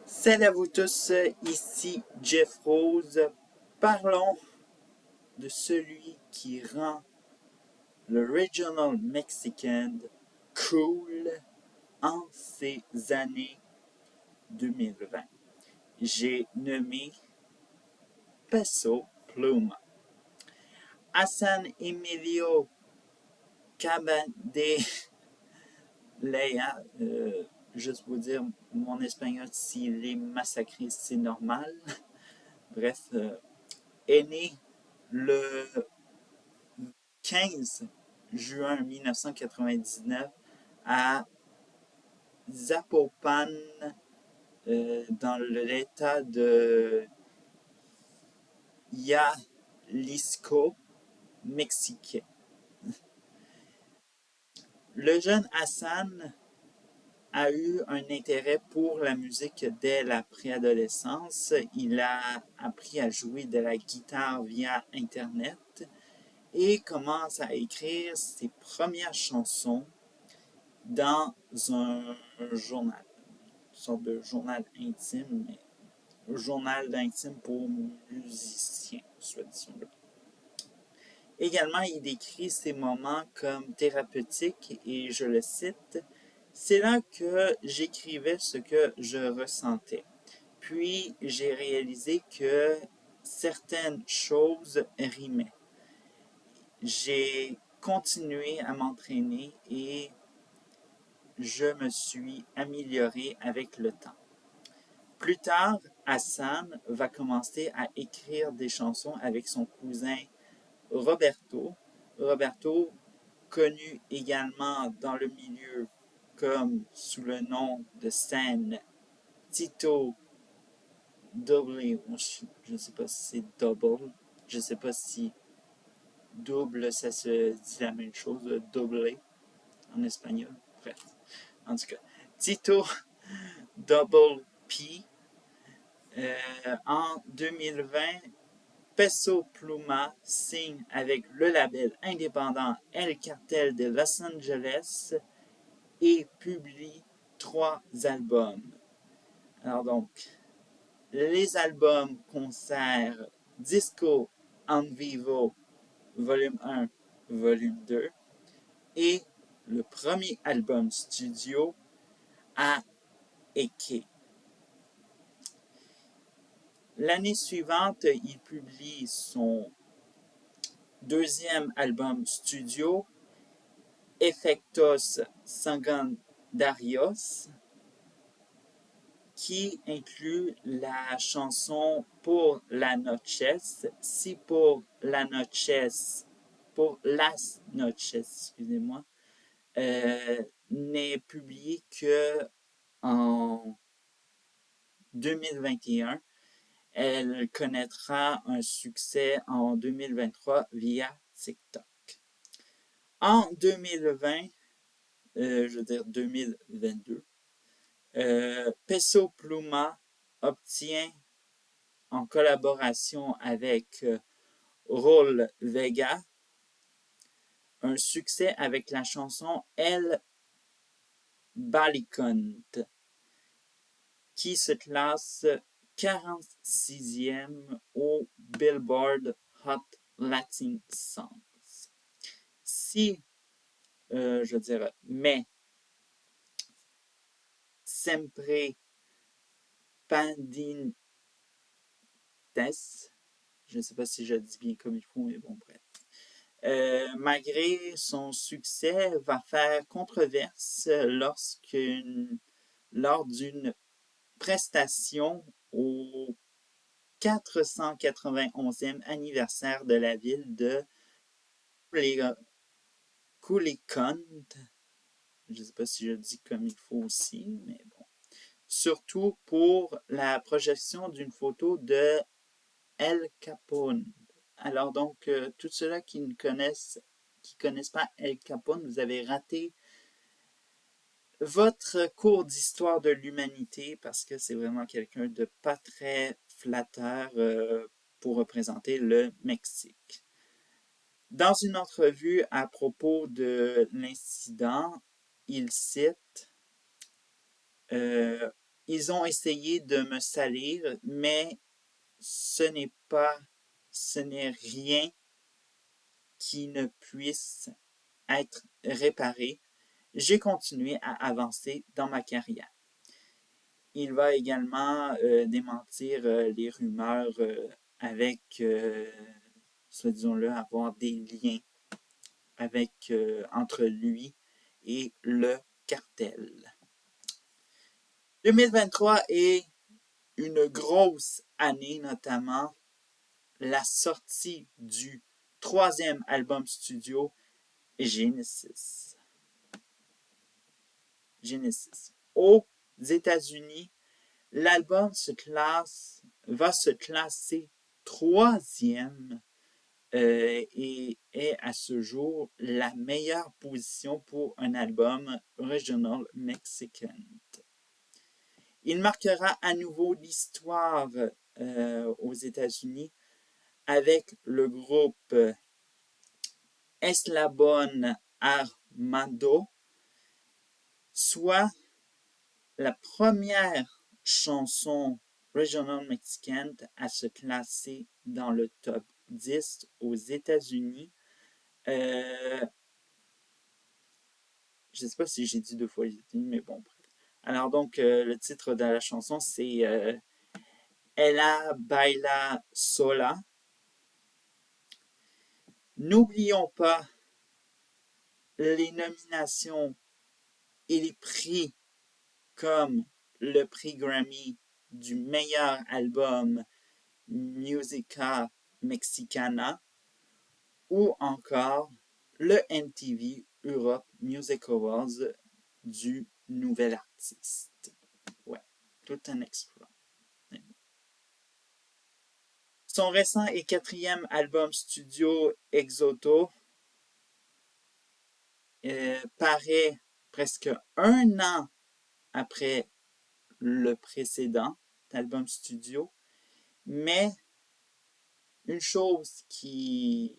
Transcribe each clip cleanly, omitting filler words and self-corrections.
Salut à vous tous, ici Jeff Rose. Parlons de celui qui rend le Regional Mexican cool en ces années 2020. J'ai nommé Peso Pluma. Hassan Emilio Caballero, juste vous dire, mon espagnol, s'il est massacré, c'est normal. Bref, est né le 15 juin 1999 à Zapopan, dans l'état de Jalisco, mexicain. Le jeune Hassan a eu un intérêt pour la musique dès la préadolescence. Il a appris à jouer de la guitare via Internet et commence à écrire ses premières chansons dans un journal, une sorte de journal intime, mais un journal intime pour musiciens, soit disons-le. Également, il décrit ces moments comme thérapeutiques et je le cite, c'est là que j'écrivais ce que je ressentais. Puis j'ai réalisé que certaines choses rimaient. J'ai continué à m'entraîner et je me suis amélioré avec le temps. Plus tard, Hassan va commencer à écrire des chansons avec son cousin Roberto. Roberto, connu également dans le milieu comme sous le nom de scène Tito Double, je ne sais pas si c'est double, je ne sais pas si double ça se dit la même chose, double en espagnol, bref. En tout cas, Tito Double P. En 2020, Peso Pluma signe avec le label indépendant El Cartel de Los Angeles et publie 3 albums. Alors donc, les albums concerts Disco en Vivo, volume 1, volume 2, et le premier album studio à Eke. L'année suivante, il publie son deuxième album studio, Efectos Secundarios, qui inclut la chanson Pour la Noches, Si pour la Noches, pour las Noches, excusez-moi, n'est publié que en 2021. Elle connaîtra un succès en 2023 via TikTok. En 2020, je veux dire 2022, Peso Pluma obtient, en collaboration avec Raúl Vega, un succès avec la chanson El Balicont, qui se classe 46e au Billboard Hot Latin Songs. Si, je dirais, mais sempre pandintes, je ne sais pas si je dis bien comme il faut, mais bon, bref. Malgré son succès, va faire controverse lors d'une prestation au 491e anniversaire de la ville de Culiacán. Je ne sais pas si je dis comme il faut aussi, mais bon. Surtout pour la projection d'une photo de El Capone. Alors donc, tous ceux-là qui ne connaissent pas El Capone, vous avez raté votre cours d'histoire de l'humanité parce que c'est vraiment quelqu'un de pas très flatteur pour représenter le Mexique. Dans une entrevue à propos de l'incident, il cite Ils ont essayé de me salir, mais ce n'est rien qui ne puisse être réparé. J'ai continué à avancer dans ma carrière. Il va également démentir les rumeurs avec, disons-le, avoir des liens entre lui et le cartel. 2023 est une grosse année, notamment la sortie du troisième album studio Genesis. Aux États-Unis, l'album va se classer troisième et est à ce jour la meilleure position pour un album regional mexicain. Il marquera à nouveau l'histoire aux États-Unis avec le groupe Eslabon Armado, soit la première chanson regional mexicaine à se classer dans le top 10 aux États-Unis. Je ne sais pas si j'ai dit 2 fois les États-Unis, mais bon, bref. Alors donc, le titre de la chanson, c'est Ella Baila Sola. N'oublions pas les nominations et les prix comme le prix Grammy du meilleur album Musica Mexicana ou encore le MTV Europe Music Awards du nouvel artiste. Ouais, tout un exploit. Son récent et quatrième album studio Exoto paraît presque un an après le précédent album studio, mais une chose qui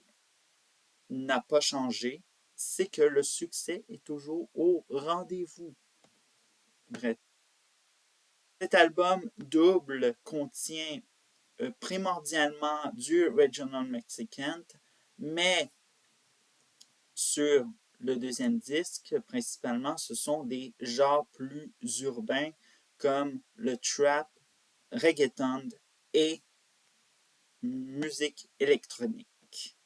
n'a pas changé, c'est que le succès est toujours au rendez-vous. Bref, cet album double contient primordialement du regional mexican, mais sur le deuxième disque, principalement, ce sont des genres plus urbains comme le trap, reggaeton et musique électronique.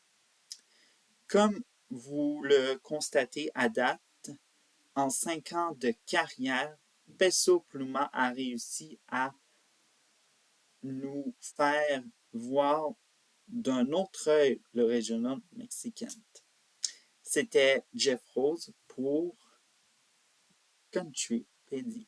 Comme vous le constatez à date, en 5 ans de carrière, Peso Pluma a réussi à nous faire voir d'un autre œil le régional mexicain. C'était Jeff Rose pour Country PD.